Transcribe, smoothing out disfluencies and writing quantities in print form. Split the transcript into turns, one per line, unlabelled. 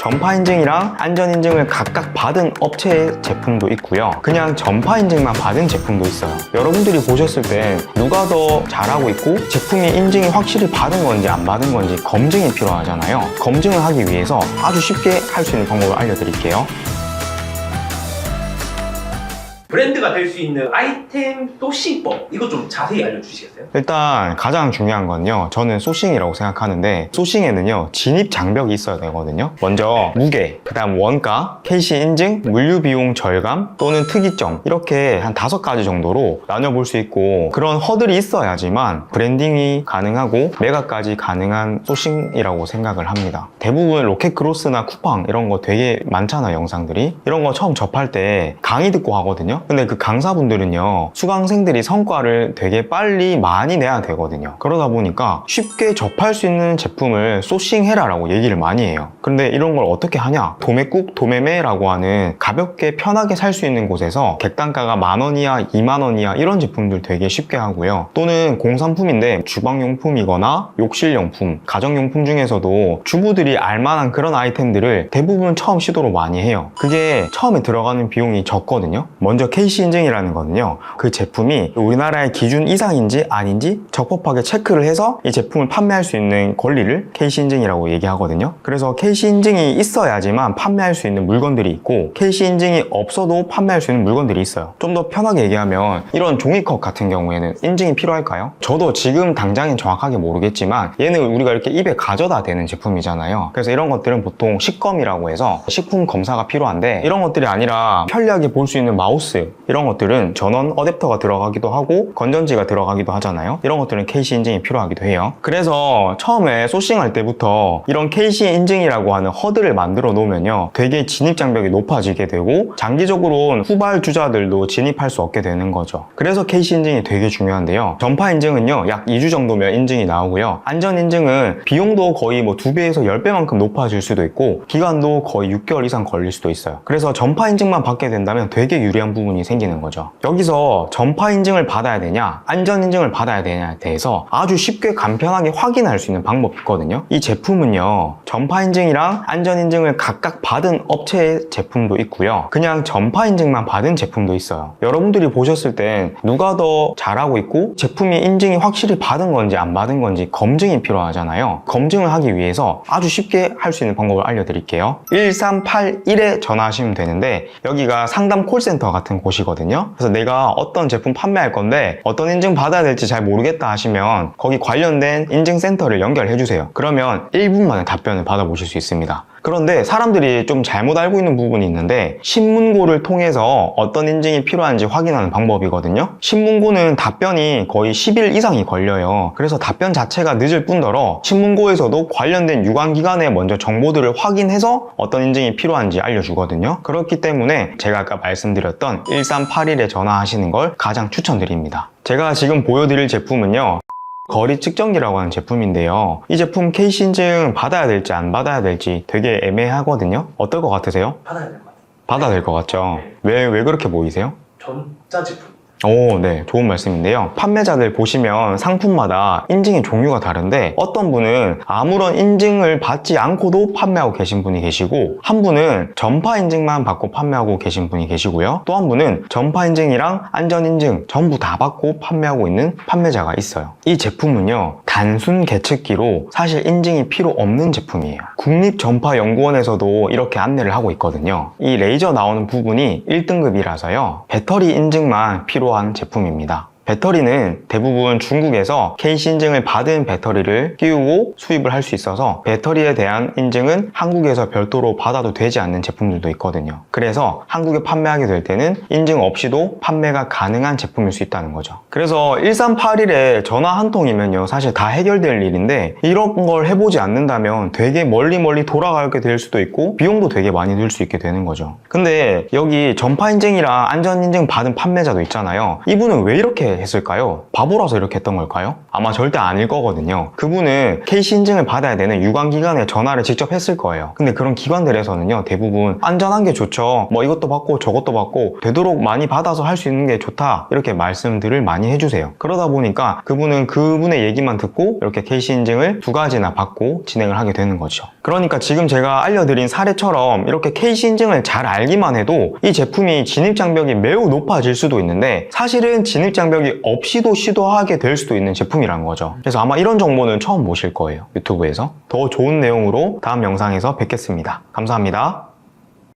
전파 인증이랑 안전 인증을 각각 받은 업체의 제품도 있고요. 그냥 전파 인증만 받은 제품도 있어요. 여러분들이 보셨을 때 누가 더 잘하고 있고 제품이 인증이 확실히 받은 건지 안 받은 건지 검증이 필요하잖아요. 검증을 하기 위해서 아주 쉽게 할 수 있는 방법을 알려드릴게요.
브랜드가 될 수 있는 아이템 소싱법, 이거 좀 자세히 알려주시겠어요?
일단 가장 중요한 건요, 저는 소싱이라고 생각하는데, 소싱에는요 진입 장벽이 있어야 되거든요. 먼저 무게, 그 다음 원가, KC 인증, 물류 비용 절감 또는 특이점, 이렇게 한 5가지 정도로 나눠볼 수 있고, 그런 허들이 있어야지만 브랜딩이 가능하고 매각까지 가능한 소싱이라고 생각을 합니다. 대부분 로켓크로스나 쿠팡 이런 거 되게 많잖아요, 영상들이. 이런 거 처음 접할 때 강의 듣고 하거든요. 근데 그 강사분들은요, 수강생들이 성과를 되게 빨리 많이 내야 되거든요. 그러다 보니까 쉽게 접할 수 있는 제품을 소싱해라 라고 얘기를 많이 해요. 그런데 이런 걸 어떻게 하냐? 도매국, 도매매라고 하는 가볍게 편하게 살 수 있는 곳에서 객단가가 10,000원이야 20,000원이야 이런 제품들 되게 쉽게 하고요. 또는 공산품인데 주방용품이거나 욕실용품, 가정용품 중에서도 주부들이 알만한 그런 아이템들을 대부분 처음 시도로 많이 해요. 그게 처음에 들어가는 비용이 적거든요. 먼저 KC 인증이라는 거는요, 그 제품이 우리나라의 기준 이상인지 아닌지 적법하게 체크를 해서 이 제품을 판매할 수 있는 권리를 KC 인증이라고 얘기하거든요. 그래서 KC 인증이 있어야지만 판매할 수 있는 물건들이 있고, KC 인증이 없어도 판매할 수 있는 물건들이 있어요. 좀 더 편하게 얘기하면 이런 종이컵 같은 경우에는 인증이 필요할까요? 저도 지금 당장엔 정확하게 모르겠지만 얘는 우리가 이렇게 입에 가져다 대는 제품이잖아요. 그래서 이런 것들은 보통 식검이라고 해서 식품 검사가 필요한데, 이런 것들이 아니라 편리하게 볼 수 있는 마우스, 이런 것들은 전원 어댑터가 들어가기도 하고 건전지가 들어가기도 하잖아요. 이런 것들은 KC 인증이 필요하기도 해요. 그래서 처음에 소싱할 때부터 이런 KC 인증이라고 하는 허들을 만들어 놓으면요, 되게 진입 장벽이 높아지게 되고 장기적으로는 후발주자들도 진입할 수 없게 되는 거죠. 그래서 KC 인증이 되게 중요한데요, 전파 인증은요 약 2주 정도면 인증이 나오고요, 안전 인증은 비용도 거의 뭐 2배에서 10배만큼 높아질 수도 있고 기간도 거의 6개월 이상 걸릴 수도 있어요. 그래서 전파 인증만 받게 된다면 되게 유리한 부분이 생기는 거죠. 여기서 전파 인증을 받아야 되냐 안전 인증을 받아야 되냐에 대해서 아주 쉽게 간편하게 확인할 수 있는 방법이 있거든요. 이 제품은요 전파 인증이랑 안전 인증을 각각 받은 업체의 제품도 있고요, 그냥 전파 인증만 받은 제품도 있어요. 여러분들이 보셨을 땐 누가 더 잘하고 있고 제품이 인증이 확실히 받은 건지 안 받은 건지 검증이 필요하잖아요. 검증을 하기 위해서 아주 쉽게 할 수 있는 방법을 알려드릴게요. 1381에 전화하시면 되는데, 여기가 상담 콜센터 같은 곳이거든요. 그래서 내가 어떤 제품 판매할 건데 어떤 인증 받아야 될지 잘 모르겠다 하시면 거기 관련된 인증센터를 연결해 주세요. 그러면 1분 만에 답변을 받아보실 수 있습니다. 그런데 사람들이 좀 잘못 알고 있는 부분이 있는데, 신문고를 통해서 어떤 인증이 필요한지 확인하는 방법이거든요. 신문고는 답변이 거의 10일 이상이 걸려요. 그래서 답변 자체가 늦을 뿐더러 신문고에서도 관련된 유관기관에 먼저 정보들을 확인해서 어떤 인증이 필요한지 알려주거든요. 그렇기 때문에 제가 아까 말씀드렸던 1381에 전화하시는 걸 가장 추천드립니다. 제가 지금 보여드릴 제품은요, 거리 측정기라고 하는 제품인데요, 이 제품 KC 인증 받아야 될지 안 받아야 될지 되게 애매하거든요. 어떨 것 같으세요?
받아야 될 것 같아요.
받아야 될 것 같죠?
네.
왜 그렇게 보이세요?
전자제품.
오, 네, 좋은 말씀인데요. 판매자들 보시면 상품마다 인증의 종류가 다른데, 어떤 분은 아무런 인증을 받지 않고도 판매하고 계신 분이 계시고, 한 분은 전파 인증만 받고 판매하고 계신 분이 계시고요, 또 한 분은 전파 인증이랑 안전 인증 전부 다 받고 판매하고 있는 판매자가 있어요. 이 제품은요 단순 계측기로 사실 인증이 필요 없는 제품이에요. 국립전파연구원에서도 이렇게 안내를 하고 있거든요. 이 레이저 나오는 부분이 1등급이라서요 배터리 인증만 필요한 제품입니다. 배터리는 대부분 중국에서 KC 인증을 받은 배터리를 끼우고 수입을 할 수 있어서 배터리에 대한 인증은 한국에서 별도로 받아도 되지 않는 제품들도 있거든요. 그래서 한국에 판매하게 될 때는 인증 없이도 판매가 가능한 제품일 수 있다는 거죠. 그래서 1381에 전화 한 통이면요 사실 다 해결될 일인데, 이런 걸 해보지 않는다면 되게 멀리 돌아가게 될 수도 있고 비용도 되게 많이 들 수 있게 되는 거죠. 근데 여기 전파 인증이랑 안전 인증 받은 판매자도 있잖아요. 이분은 왜 이렇게 했을까요? 바보라서 이렇게 했던 걸까요? 아마 절대 아닐 거거든요. 그분은 KC 인증을 받아야 되는 유관기관에 전화를 직접 했을 거예요. 근데 그런 기관들에서는요 대부분 안전한 게 좋죠, 뭐 이것도 받고 저것도 받고 되도록 많이 받아서 할 수 있는 게 좋다, 이렇게 말씀들을 많이 해주세요. 그러다 보니까 그분은 그분의 얘기만 듣고 이렇게 KC 인증을 2가지나 받고 진행을 하게 되는 거죠. 그러니까 지금 제가 알려드린 사례처럼 이렇게 KC 인증을 잘 알기만 해도 이 제품이 진입장벽이 매우 높아질 수도 있는데 사실은 진입장벽이 없이도 시도하게 될 수도 있는 제품이란 거죠. 그래서 아마 이런 정보는 처음 보실 거예요, 유튜브에서. 더 좋은 내용으로 다음 영상에서 뵙겠습니다. 감사합니다.